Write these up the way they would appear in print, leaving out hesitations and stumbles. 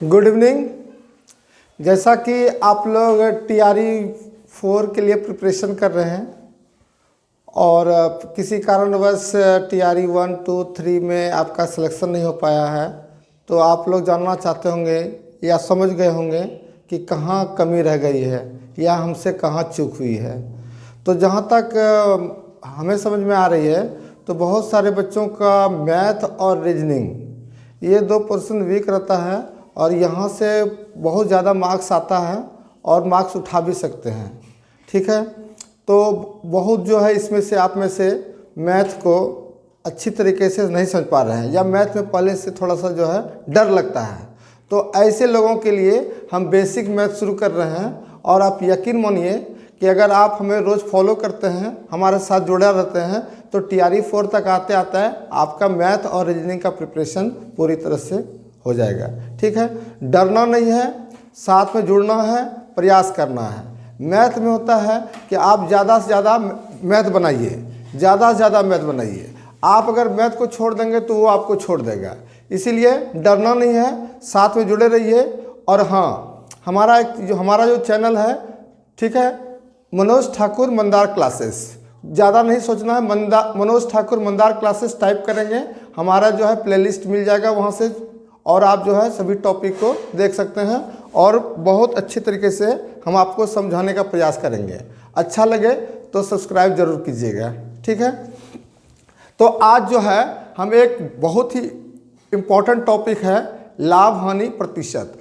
Good evening. जैसा कि आप लोग TRE 4 के लिए प्रिपरेशन कर रहे हैं और किसी कारणवश TRE 1, 2, 3 में आपका सिलेक्शन नहीं हो पाया है, तो आप लोग जानना चाहते होंगे या समझ गए होंगे कि कहाँ कमी रह गई है या हमसे कहाँ चूक हुई है। तो जहाँ तक हमें समझ में आ रही है तो बहुत सारे बच्चों का मैथ और रीजनिंग ये 2 पोर्शन वीक रहता है और यहाँ से बहुत ज़्यादा मार्क्स आता है और मार्क्स उठा भी सकते हैं। ठीक है, तो बहुत जो है इसमें से आप में से मैथ को अच्छी तरीके से नहीं समझ पा रहे हैं या मैथ में पहले से थोड़ा सा जो है डर लगता है, तो ऐसे लोगों के लिए हम बेसिक मैथ शुरू कर रहे हैं। और आप यकीन मानिए कि अगर आप हमें रोज़ फॉलो करते हैं, हमारे साथ जुड़े रहते हैं, तो TRE 4 तक आते आता है आपका मैथ और रीजनिंग का प्रिपरेशन पूरी तरह से हो जाएगा। ठीक है, डरना नहीं है, साथ में जुड़ना है, प्रयास करना है। मैथ में होता है कि आप ज़्यादा से ज़्यादा मैथ बनाइए, ज़्यादा से ज़्यादा मैथ बनाइए। आप अगर मैथ को छोड़ देंगे तो वो आपको छोड़ देगा, इसीलिए डरना नहीं है, साथ में जुड़े रहिए। और हाँ, हमारा जो चैनल है, ठीक है, मनोज ठाकुर मंदार क्लासेस, ज़्यादा नहीं सोचना है, मनोज ठाकुर मंदार क्लासेस टाइप करेंगे, हमारा जो है प्लेलिस्ट मिल जाएगा वहाँ से, और आप जो है सभी टॉपिक को देख सकते हैं और बहुत अच्छे तरीके से हम आपको समझाने का प्रयास करेंगे। अच्छा लगे तो सब्सक्राइब जरूर कीजिएगा। ठीक है, तो आज जो है हम एक बहुत ही इम्पोर्टेंट टॉपिक है लाभ हानि प्रतिशत,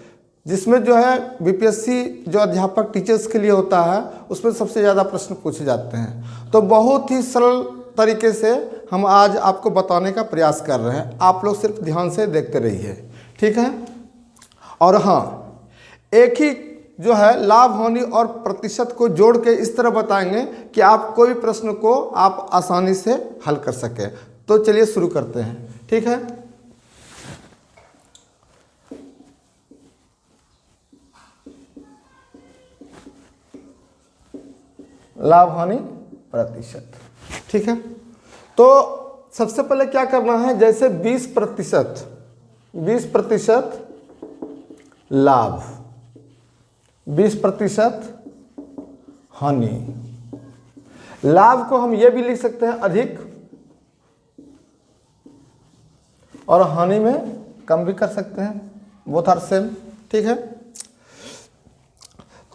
जिसमें जो है BPSC जो अध्यापक टीचर्स के लिए होता है उसमें सबसे ज़्यादा प्रश्न पूछे जाते हैं। तो बहुत ही सरल तरीके से हम आज आपको बताने का प्रयास कर रहे हैं, आप लोग सिर्फ ध्यान से देखते रहिए। ठीक है, और हाँ, एक ही जो है लाभ हानि और प्रतिशत को जोड़ के इस तरह बताएंगे कि आप कोई प्रश्न को आप आसानी से हल कर सके। तो चलिए शुरू करते हैं। ठीक है, लाभ हानि प्रतिशत। ठीक है, तो सबसे पहले क्या करना है, जैसे 20% लाभ, 20% हानि। लाभ को हम ये भी लिख सकते हैं अधिक, और हानि में कम भी कर सकते हैं, बोथ आर सेम। ठीक है,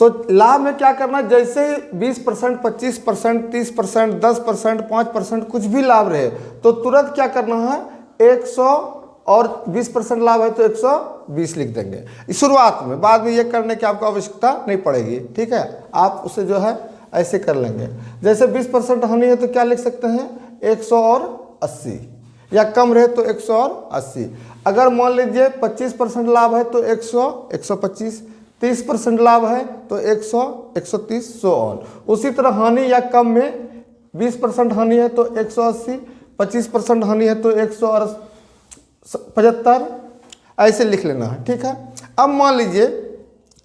तो लाभ में क्या करना, जैसे 20%, 25%, 30%, 10%, 5% कुछ भी लाभ रहे तो तुरंत क्या करना है, 100, और 20% लाभ है तो 120 लिख देंगे शुरुआत में, बाद में ये करने की आपको आवश्यकता नहीं पड़ेगी। ठीक है, आप उसे जो है ऐसे कर लेंगे। जैसे 20% हानि है तो क्या लिख सकते हैं, 180, या कम रहे तो 180। अगर मान लीजिए 25% लाभ है तो 100, 125, 30% लाभ है तो 100, 130, सो ऑन। उसी तरह हानि या कम में 20% हानि है तो 180, 25% हानि है तो 175, ऐसे लिख लेना है। ठीक है, अब मान लीजिए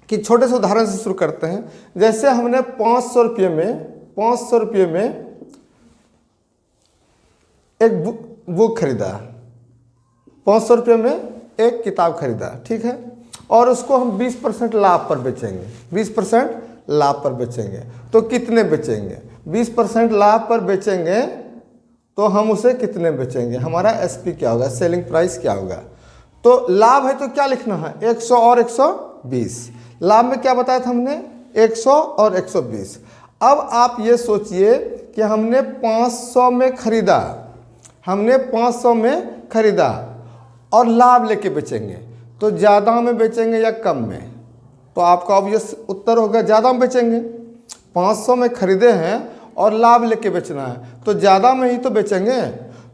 कि छोटे से उदाहरण से शुरू करते हैं। जैसे हमने 500 रुपये में एक बुक खरीदा, 500 रुपये में एक किताब खरीदा। ठीक है, और उसको हम 20% लाभ पर बेचेंगे, 20% लाभ पर बेचेंगे तो कितने बेचेंगे, 20% लाभ पर बेचेंगे तो हम उसे कितने बेचेंगे, हमारा SP क्या होगा, सेलिंग प्राइस क्या होगा। तो लाभ है तो क्या लिखना है, 100 और 120। लाभ में क्या बताया था हमने, 100 और 120। अब आप ये सोचिए कि हमने 500 में खरीदा और लाभ लेके बेचेंगे, तो ज़्यादा में बेचेंगे या कम में, तो आपका ऑब्वियस उत्तर होगा ज़्यादा में बेचेंगे। 500 में खरीदे हैं और लाभ लेके बेचना है तो ज़्यादा में ही तो बेचेंगे।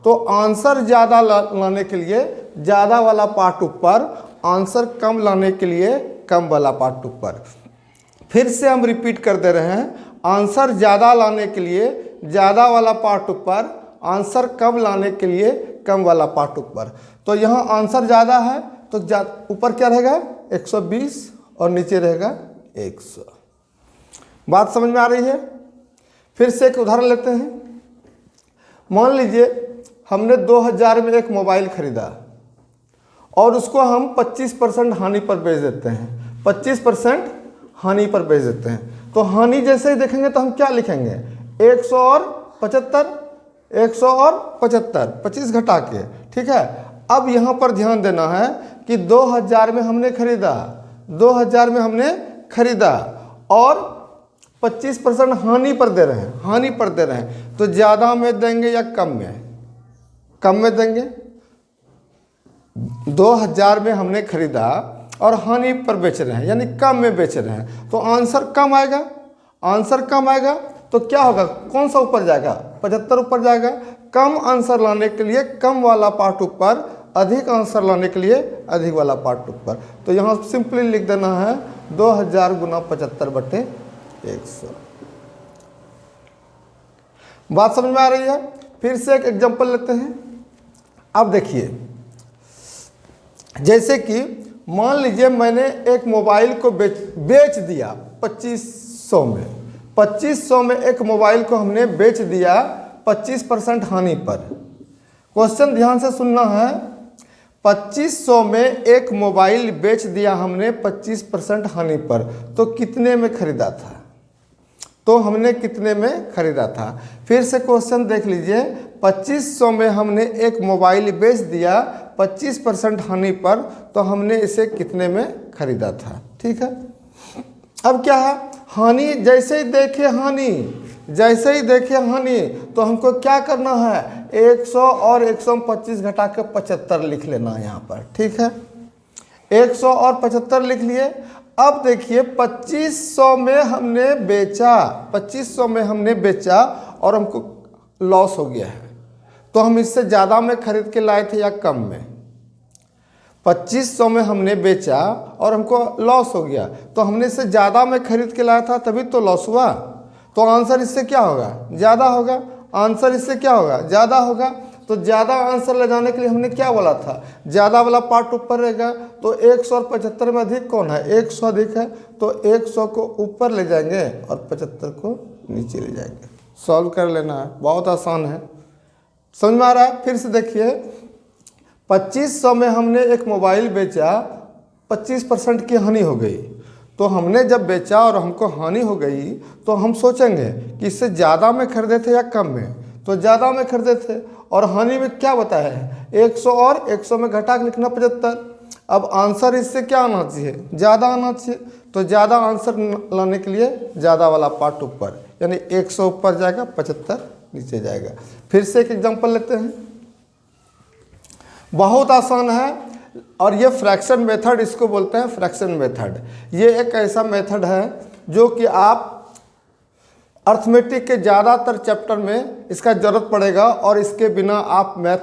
तो आंसर ज़्यादा लाने के लिए ज़्यादा वाला पार्ट ऊपर, आंसर कम लाने के लिए कम वाला पार्ट ऊपर। फिर से हम रिपीट कर दे रहे हैं, आंसर ज़्यादा लाने के लिए ज़्यादा वाला पार्ट ऊपर, आंसर कम लाने के लिए कम वाला पार्ट ऊपर। तो यहाँ आंसर ज़्यादा है तो ऊपर क्या रहेगा, 120, और नीचे रहेगा 100। बात समझ में आ रही है। फिर से एक उदाहरण लेते हैं। मान लीजिए हमने 2000 में एक मोबाइल खरीदा और उसको हम 25% हानि पर बेच देते हैं, 25% हानि पर बेच देते हैं। तो हानि जैसे ही देखेंगे तो हम क्या लिखेंगे, 100 और 75, 100 और 75, 25 घटा के, ठीक है। अब यहाँ पर ध्यान देना है कि 2000 में हमने खरीदा, 2000 में हमने खरीदा और 25% हानि पर दे रहे हैं, हानि पर दे रहे हैं। तो ज़्यादा में देंगे या कम में, कम में देंगे। 2000 में हमने खरीदा और हानि पर बेच रहे हैं, यानी कम में बेच रहे हैं, तो आंसर कम आएगा, आंसर कम आएगा। तो क्या होगा, कौन सा ऊपर जाएगा, 75 ऊपर जाएगा। कम आंसर लाने के लिए कम वाला पार्ट ऊपर, अधिक आंसर लाने के लिए अधिक वाला पार्ट ऊपर। तो यहाँ सिंपली लिख देना है 2000 गुना 75/100। बात समझ में आ रही है। फिर से एक एग्जांपल लेते हैं। अब देखिए, जैसे कि मान लीजिए मैंने एक मोबाइल को बेच दिया 2500 में, 2500 में एक मोबाइल को हमने बेच दिया 25% हानि पर। क्वेश्चन ध्यान से सुनना है, 2500 में एक मोबाइल बेच दिया हमने 25% हानि पर, तो कितने में खरीदा था, तो हमने कितने में खरीदा था। फिर से क्वेश्चन देख लीजिए, 2500 में हमने एक मोबाइल बेच दिया 25% हानि पर, तो हमने इसे कितने में खरीदा था, ठीक है। अब क्या है, हानि जैसे ही देखे हानि, जैसे ही देखे हानि, तो हमको क्या करना है, 100 और 100 में 25 घटा के 75 लिख लेना है यहाँ पर, ठीक है। 100 और 75 लिख लिए। अब देखिए 2500 में हमने बेचा, 2500 में हमने बेचा और हमको लॉस हो गया है, तो हम इससे ज़्यादा में खरीद के लाए थे या कम में। 2500 में हमने बेचा और हमको लॉस हो गया, तो हमने इससे ज़्यादा में खरीद के लाया था, तभी तो लॉस हुआ। तो आंसर इससे क्या होगा, ज़्यादा होगा। आंसर इससे क्या होगा, ज़्यादा होगा। तो ज़्यादा आंसर ले जाने के लिए हमने क्या बोला था, ज़्यादा वाला पार्ट ऊपर रहेगा। तो 100 और 75 में अधिक कौन है, 100 अधिक है, तो 100 को ऊपर ले जाएंगे और 75 को नीचे ले जाएंगे। सॉल्व कर लेना है, बहुत आसान है, समझ में आ रहा है। फिर से देखिए, 2500 में हमने एक मोबाइल बेचा, 25% की हानि हो गई। तो हमने जब बेचा और हमको हानि हो गई, तो हम सोचेंगे कि इससे ज़्यादा में खरीदे थे या कम में, तो ज़्यादा में खरीदे थे। और हानि में क्या बताया है, 100 और 100 में घटा के लिखना 75। अब आंसर इससे क्या आना चाहिए, ज़्यादा आना चाहिए। तो ज़्यादा आंसर लाने के लिए ज़्यादा वाला पार्ट ऊपर, यानी 100 ऊपर जाएगा, 75 नीचे जाएगा। फिर से एक एग्जांपल लेते हैं, बहुत आसान है। और ये फ्रैक्शन मेथड इसको बोलते हैं, फ्रैक्शन मेथड। ये एक ऐसा मेथड है जो कि आप अर्थमेटिक के ज़्यादातर चैप्टर में इसका ज़रूरत पड़ेगा, और इसके बिना आप मैथ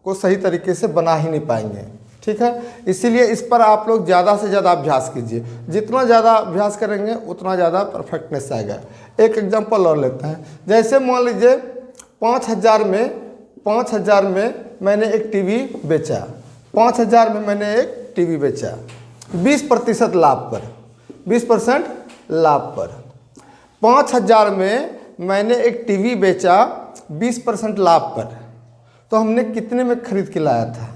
को सही तरीके से बना ही नहीं पाएंगे, ठीक है। इसीलिए इस पर आप लोग ज़्यादा से ज़्यादा अभ्यास कीजिए। जितना ज़्यादा अभ्यास करेंगे उतना ज़्यादा परफेक्टनेस आएगा। एक एग्जांपल और लेते हैं। जैसे मान लीजिए 5000 में मैंने एक टीवी बेचा, 5000 में मैंने एक टीवी बेचा 20% लाभ पर, 20% लाभ पर। 5000 में मैंने एक टीवी बेचा 20% लाभ पर, तो हमने कितने में खरीद के लाया था,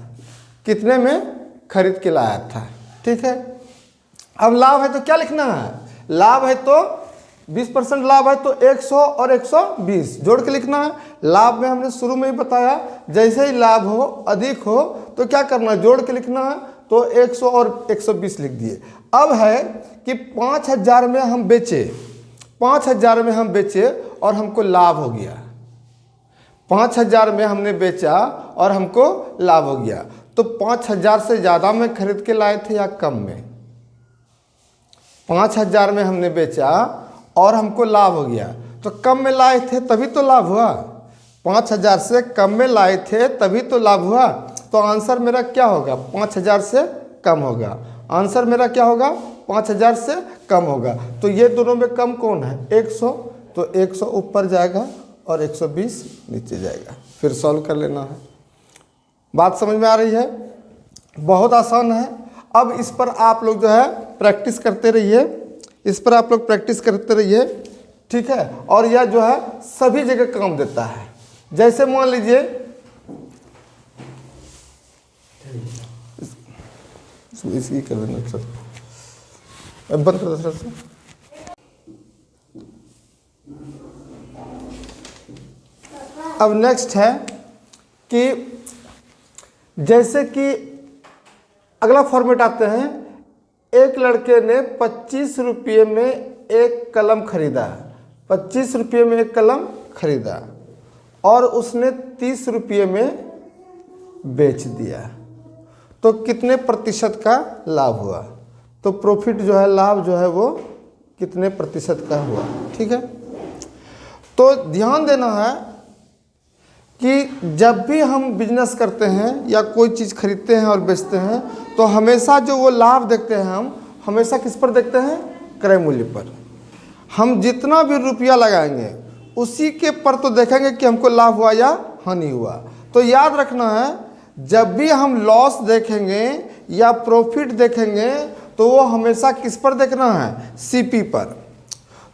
कितने में खरीद के लाया था, ठीक है। अब लाभ है तो क्या लिखना है, लाभ है तो 20% लाभ है तो 100 और 120 जोड़ के लिखना है। लाभ में हमने शुरू में ही बताया, जैसे ही लाभ हो, अधिक हो, तो क्या करना है, जोड़ के लिखना है। तो 100 और 120 लिख दिए। अब है कि 5000 में हम बेचे, 5000 में हम बेचे और हमको लाभ हो गया। 5000 में हमने बेचा और हमको लाभ हो गया, तो 5000 से ज़्यादा में खरीद के लाए थे या कम में। 5000 में हमने बेचा और हमको लाभ हो गया, तो कम में लाए थे तभी तो लाभ हुआ। 5000 से कम में लाए थे तभी तो लाभ हुआ। तो आंसर मेरा क्या होगा, 5000 से कम होगा। आंसर मेरा क्या होगा, 5000 से कम होगा। तो ये दोनों में कम कौन है, 100, तो 100 ऊपर जाएगा और 120 नीचे जाएगा। फिर सॉल्व कर लेना है। बात समझ में आ रही है, बहुत आसान है। अब इस पर आप लोग जो है प्रैक्टिस करते रहिए, इस पर आप लोग प्रैक्टिस करते रहिए, ठीक है। और यह जो है सभी जगह काम देता है। जैसे मान लीजिए इसकी कर देना सर, अब बंद कर दो सर। अब नेक्स्ट है कि जैसे कि अगला फॉर्मेट आते हैं, एक लड़के ने 25 रुपये में एक कलम खरीदा, 25 रुपये में एक कलम खरीदा और उसने 30 रुपये में बेच दिया, तो कितने प्रतिशत का लाभ हुआ? तो प्रॉफिट जो है, लाभ जो है वो कितने प्रतिशत का हुआ? ठीक है, तो ध्यान देना है कि जब भी हम बिजनेस करते हैं या कोई चीज़ खरीदते हैं और बेचते हैं तो हमेशा जो वो लाभ देखते हैं हम हमेशा किस पर देखते हैं? क्रय मूल्य पर। हम जितना भी रुपया लगाएंगे उसी के पर तो देखेंगे कि हमको लाभ हुआ या हानि हुआ। तो याद रखना है, जब भी हम लॉस देखेंगे या प्रॉफिट देखेंगे तो वो हमेशा किस पर देखना है? सीपी पर।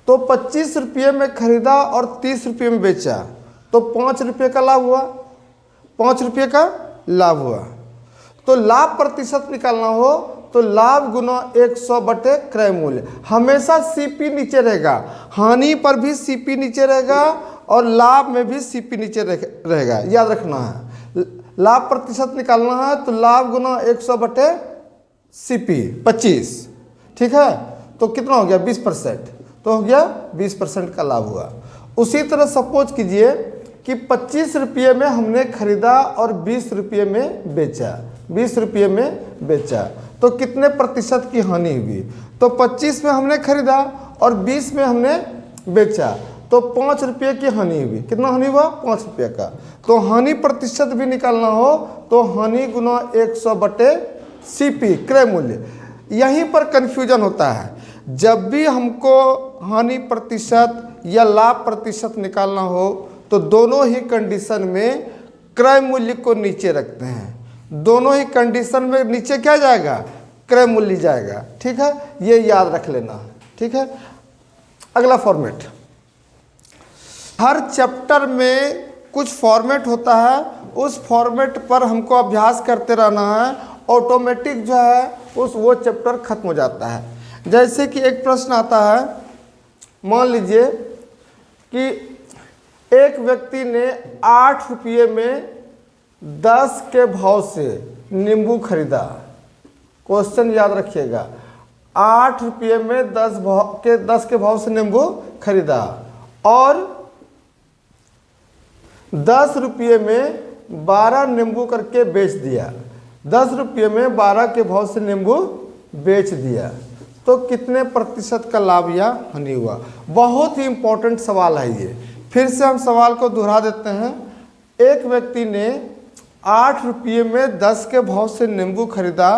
तो 25 रुपये में खरीदा और 30 रुपये में बेचा तो 5 रुपये का लाभ हुआ, 5 रुपये का लाभ हुआ। तो लाभ प्रतिशत निकालना हो तो लाभ गुना 100 बटे क्रय मूल्य। हमेशा सीपी नीचे रहेगा, हानि पर भी सीपी नीचे रहेगा और लाभ में भी सीपी नीचे रहेगा। याद रखना है, लाभ प्रतिशत निकालना है तो लाभ गुना 100 बटे सीपी 25, ठीक है, तो कितना हो गया? 20%, तो हो गया 20% का लाभ हुआ। उसी तरह सपोज कीजिए कि 25 रुपये में हमने खरीदा और 20 रुपये में बेचा, 20 रुपये में बेचा, तो कितने प्रतिशत की हानि हुई? तो 25 में हमने खरीदा और 20 में हमने बेचा तो 5 रुपये की हानि हुई। कितना हानि हुआ? 5 रुपये का। तो हानि प्रतिशत भी निकालना हो तो हानि गुना 100 बटे सीपी क्रय मूल्य। यहीं पर कन्फ्यूजन होता है, जब भी हमको हानि प्रतिशत या लाभ प्रतिशत निकालना हो तो दोनों ही कंडीशन में क्रय मूल्य को नीचे रखते हैं। दोनों ही कंडीशन में नीचे क्या जाएगा? क्रय मूल्य जाएगा। ठीक है, ये याद रख लेना है। ठीक है, अगला फॉर्मेट, हर चैप्टर में कुछ फॉर्मेट होता है, उस फॉर्मेट पर हमको अभ्यास करते रहना है, ऑटोमेटिक जो है वो चैप्टर खत्म हो जाता है। जैसे कि एक प्रश्न आता है, मान लीजिए कि एक व्यक्ति ने 8 रुपये में 10 के भाव से नींबू खरीदा। क्वेश्चन याद रखिएगा, 8 रुपये में 10 के भाव से नींबू खरीदा और 10 रुपये में 12 नींबू करके बेच दिया। 10 रुपये में 12 के भाव से नींबू बेच दिया, तो कितने प्रतिशत का लाभ या हानि हुआ? बहुत ही इंपॉर्टेंट सवाल है ये। फिर से हम सवाल को दोहरा देते हैं। एक व्यक्ति ने 8 रुपये में 10 के भाव से नींबू खरीदा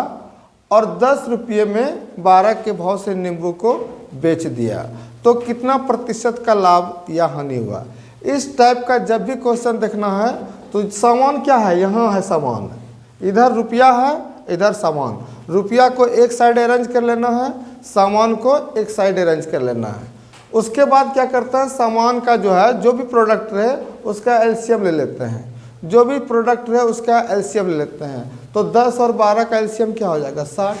और 10 रुपये में 12 के भाव से नींबू को बेच दिया, तो कितना प्रतिशत का लाभ या हानि हुआ? इस टाइप का जब भी क्वेश्चन देखना है तो सामान क्या है? यहाँ है सामान, इधर रुपया है, इधर सामान। रुपया को एक साइड अरेंज कर लेना है, सामान को एक साइड अरेंज कर लेना है। उसके बाद क्या करता है, सामान का जो है जो भी प्रोडक्ट रहे उसका एलसीएम ले लेते हैं, जो भी प्रोडक्ट रहे उसका एलसीएम ले लेते हैं। तो 10 और 12 का एलसीएम क्या हो जाएगा? 60।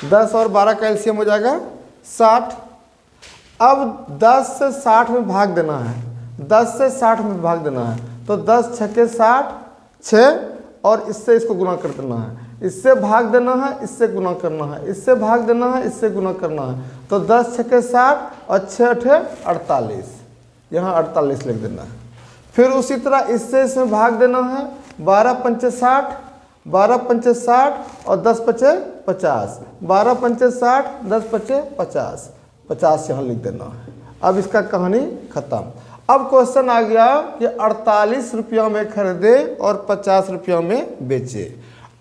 10 और 12 का एलसीएम हो जाएगा 60। अब 10 से 60 में भाग देना है, 10 से 60 में भाग देना है, तो 10 छके 60, 6 और इससे इसको गुना कर देना है, इससे भाग देना है, इससे गुना करना है, इससे भाग देना है, इससे गुना करना है। तो 10 छके 60 और 6 अठे 48, यहाँ 48 लिख देना है। फिर उसी तरह इससे इसमें भाग देना है, 12 पंचे 60, 12 पंचे 60 और 10 पचे 50, 12 पंचे 60, 10 पचे 50, 50 यहाँ लिख देना है। अब इसका कहानी खत्म। अब क्वेश्चन आ गया कि 48 रुपया में खरीदे और 50 रुपया में बेचे।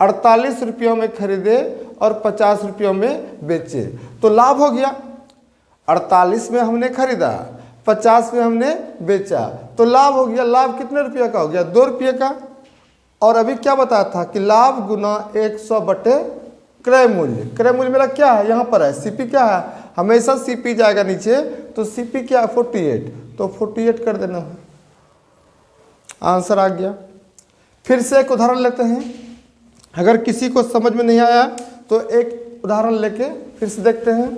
48 रुपयों में खरीदे और 50 रुपयों में बेचे, तो लाभ हो गया। 48 में हमने खरीदा, 50 में हमने बेचा, तो लाभ हो गया। लाभ कितने रुपये का हो गया? 2 रुपये का। और अभी क्या बताया था कि लाभ गुना 100 बटे क्रय मूल्य। क्रय मूल्य मेरा क्या है? यहाँ पर है, सीपी क्या है? हमेशा सीपी जाएगा नीचे, तो सीपी क्या है? 48, तो 48 कर देना है। आंसर आ गया। फिर से एक उदाहरण लेते हैं, अगर किसी को समझ में नहीं आया तो एक उदाहरण लेके फिर से देखते हैं।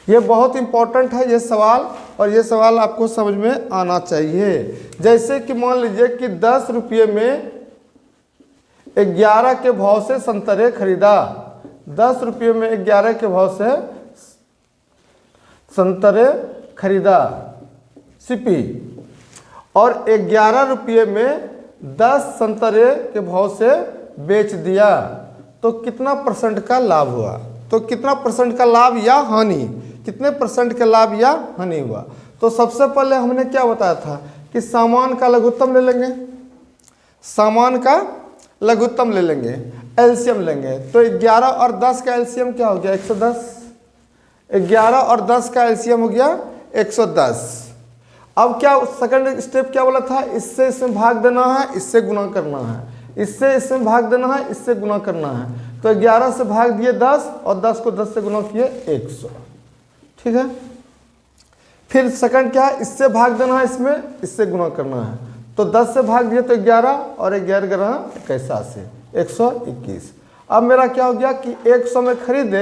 ये बहुत इंपॉर्टेंट है ये सवाल, और ये सवाल आपको समझ में आना चाहिए। जैसे कि मान लीजिए कि 10 रुपये में 11 के भाव से संतरे खरीदा, 10 रुपये में 11 के भाव से संतरे खरीदा सीपी, और 11 रुपये में 10 संतरे के भाव से बेच दिया, तो कितना परसेंट का लाभ हुआ? तो कितना परसेंट का लाभ या हानि, कितने परसेंट का लाभ या हानि हुआ? तो सबसे पहले हमने क्या बताया था कि सामान का लघुत्तम ले लेंगे, सामान का लघुत्तम ले लेंगे, एलसीएम लेंगे। तो 11 और 10 का एलसीएम क्या हो गया? 110। 11 और 10 का एलसीएम हो गया 110। अब क्या सेकंड स्टेप क्या बोला था? इससे इसमें भाग देना है, इससे गुना करना है, इससे इसमें भाग देना है, इससे गुना करना है। तो 11 से भाग दिए 10 और 10 को 10 से गुना किए 100। ठीक है। फिर सेकंड क्या है? इससे भाग देना है, इसमें इससे गुना करना है। तो 10 से भाग दिए तो 11 और 11 21 80, 121। अब मेरा क्या हो गया कि 100 में खरीदे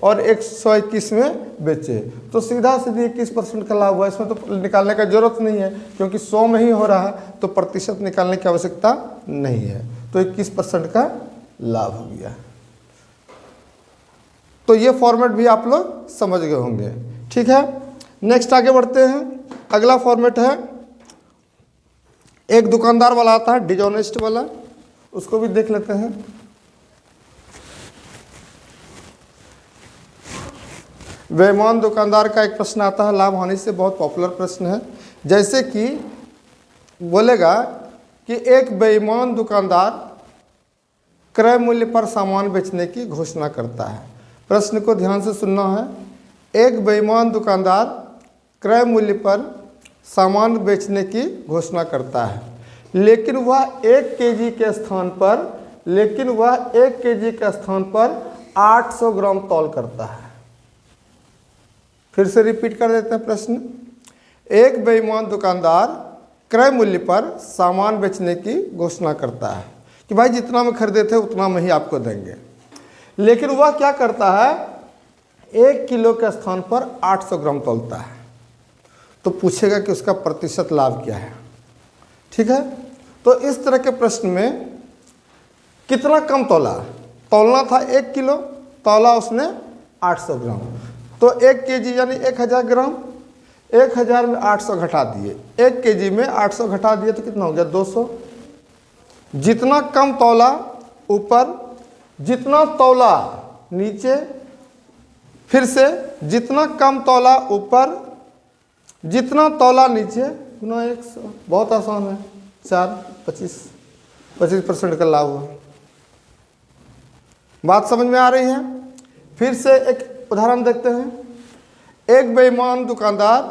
और 121 में बेचे, तो सीधा सीधी 21% का लाभ हुआ। इसमें तो निकालने का जरूरत नहीं है, क्योंकि 100 में ही हो रहा है, तो प्रतिशत निकालने की आवश्यकता नहीं है। तो 21% का लाभ हो गया। तो ये फॉर्मेट भी आप लोग समझ गए होंगे। ठीक है, नेक्स्ट आगे बढ़ते हैं। अगला फॉर्मेट है, एक दुकानदार वाला आता है डिसऑनेस्ट वाला, उसको भी देख लेते हैं। बेईमान दुकानदार का एक प्रश्न आता है, लाभ हानि से बहुत पॉपुलर प्रश्न है। जैसे कि बोलेगा कि एक बेईमान दुकानदार क्रय मूल्य पर सामान बेचने की घोषणा करता है। प्रश्न को ध्यान से सुनना है। एक बेईमान दुकानदार क्रय मूल्य पर सामान बेचने की घोषणा करता है, लेकिन वह 1 केजी के स्थान पर 800 ग्राम तौल करता है। फिर से रिपीट कर देते हैं प्रश्न। एक बेईमान दुकानदार क्रय मूल्य पर सामान बेचने की घोषणा करता है कि भाई जितना में खरीदे थे उतना में ही आपको देंगे, लेकिन वह क्या करता है? 1 किलो के स्थान पर 800 ग्राम तौलता है। तो पूछेगा कि उसका प्रतिशत लाभ क्या है। ठीक है, तो इस तरह के प्रश्न में कितना कम तौला? तौलना था 1 किलो, तौला उसने 800 ग्राम। तो 1 केजी यानी 1000 ग्राम, 1000 में 800 घटा दिए, 1 केजी में 800 घटा दिए तो कितना हो गया? 200। जितना कम तौला ऊपर, जितना तौला नीचे, फिर से जितना कम तौला ऊपर, जितना तौला नीचे गुना 100। बहुत आसान है। 25% का लाभ हुआ। बात समझ में आ रही है? फिर से एक उदाहरण देखते हैं। एक बेईमान दुकानदार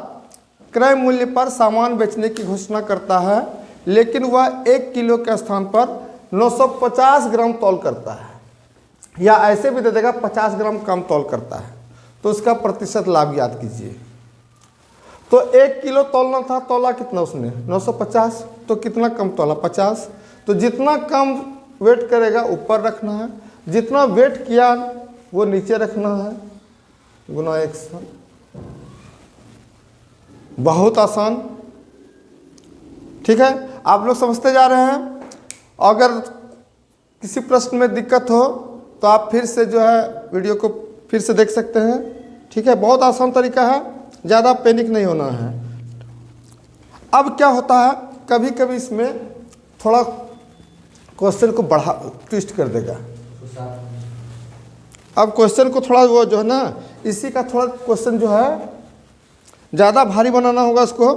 क्रय मूल्य पर सामान बेचने की घोषणा करता है, लेकिन वह 1 किलो के स्थान पर 950 ग्राम तौल करता है, या ऐसे भी दे देगा 50 ग्राम कम तौल करता है। तो उसका प्रतिशत लाभ याद कीजिए। तो 1 किलो तौलना था, तौला कितना उसने? 950। तो कितना कम तौला? 50। तो जितना कम वेट करेगा ऊपर रखना है, जितना वेट किया वो नीचे रखना है, गुना 100। बहुत आसान। ठीक है, आप लोग समझते जा रहे हैं। अगर किसी प्रश्न में दिक्कत हो तो आप फिर से जो है वीडियो को फिर से देख सकते हैं। ठीक है, बहुत आसान तरीका है, ज़्यादा पैनिक नहीं होना है। अब क्या होता है, कभी कभी इसमें थोड़ा क्वेश्चन को बढ़ा ट्विस्ट कर देगा। अब क्वेश्चन को थोड़ा वो जो है ना, इसी का थोड़ा क्वेश्चन जो है ज़्यादा भारी बनाना होगा उसको।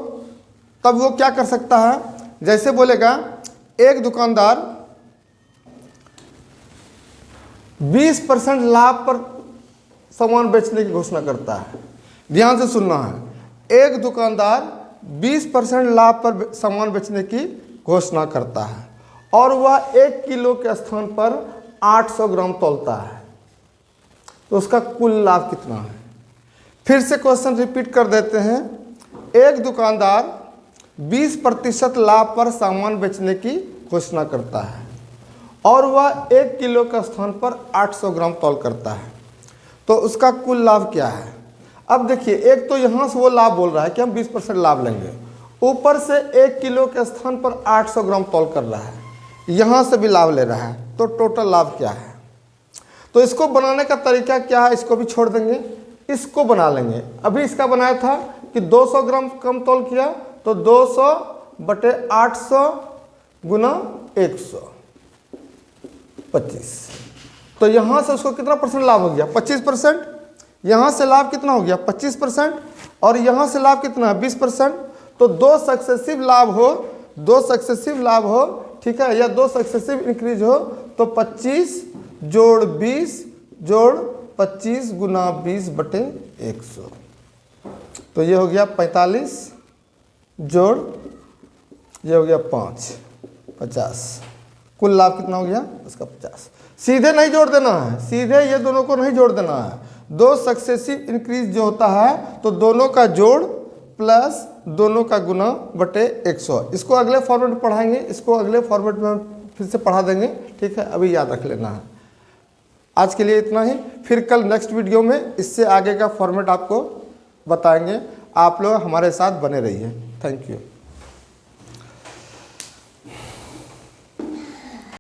तब वो क्या कर सकता है? जैसे बोलेगा एक दुकानदार 20% लाभ पर सामान बेचने की घोषणा करता है। ध्यान से सुनना है। एक दुकानदार 20% लाभ पर सामान बेचने की घोषणा करता है और वह 1 किलो के स्थान पर 800 ग्राम तौलता है, तो उसका कुल लाभ कितना है? फिर से क्वेश्चन रिपीट कर देते हैं। एक दुकानदार 20% लाभ पर सामान बेचने की घोषणा करता है और वह 1 किलो के स्थान पर 800 ग्राम तौल करता है, तो उसका कुल लाभ क्या है। अब देखिए, एक तो यहाँ से वो लाभ बोल रहा है कि हम 20% लाभ लेंगे, ऊपर से 1 किलो के स्थान पर 800 ग्राम तौल कर रहा है, यहाँ से भी लाभ ले रहा है, तो टोटल लाभ क्या है। तो इसको बनाने का तरीका क्या है, इसको भी छोड़ देंगे, इसको बना लेंगे। अभी इसका बनाया था कि 200 ग्राम कम तौल किया, तो 200 बटे 800 गुना 125, तो यहाँ से उसको कितना परसेंट लाभ हो गया, 25%। यहाँ से लाभ कितना हो गया, 25%, और यहाँ से लाभ कितना है, 20%। तो 2 सक्सेसिव लाभ हो, ठीक है, या 2 सक्सेसिव इंक्रीज हो, तो 25 जोड़ 20 जोड़ 25 गुना 20 बटे 100, तो ये हो गया 45 जोड़ ये हो गया 5, 50। कुल लाभ कितना हो गया उसका 50। सीधे नहीं जोड़ देना है, सीधे ये दोनों को नहीं जोड़ देना है। 2 सक्सेसिव इंक्रीज जो होता है, तो दोनों का जोड़ प्लस दोनों का गुना बटे 100। इसको अगले फॉर्मेट में पढ़ाएंगे, इसको अगले फॉर्मेट में फिर से पढ़ा देंगे, ठीक है, अभी याद रख लेना है। आज के लिए इतना ही, फिर कल नेक्स्ट वीडियो में इससे आगे का फॉर्मेट आपको बताएंगे। आप लोग हमारे साथ बने रहिए। Thank you.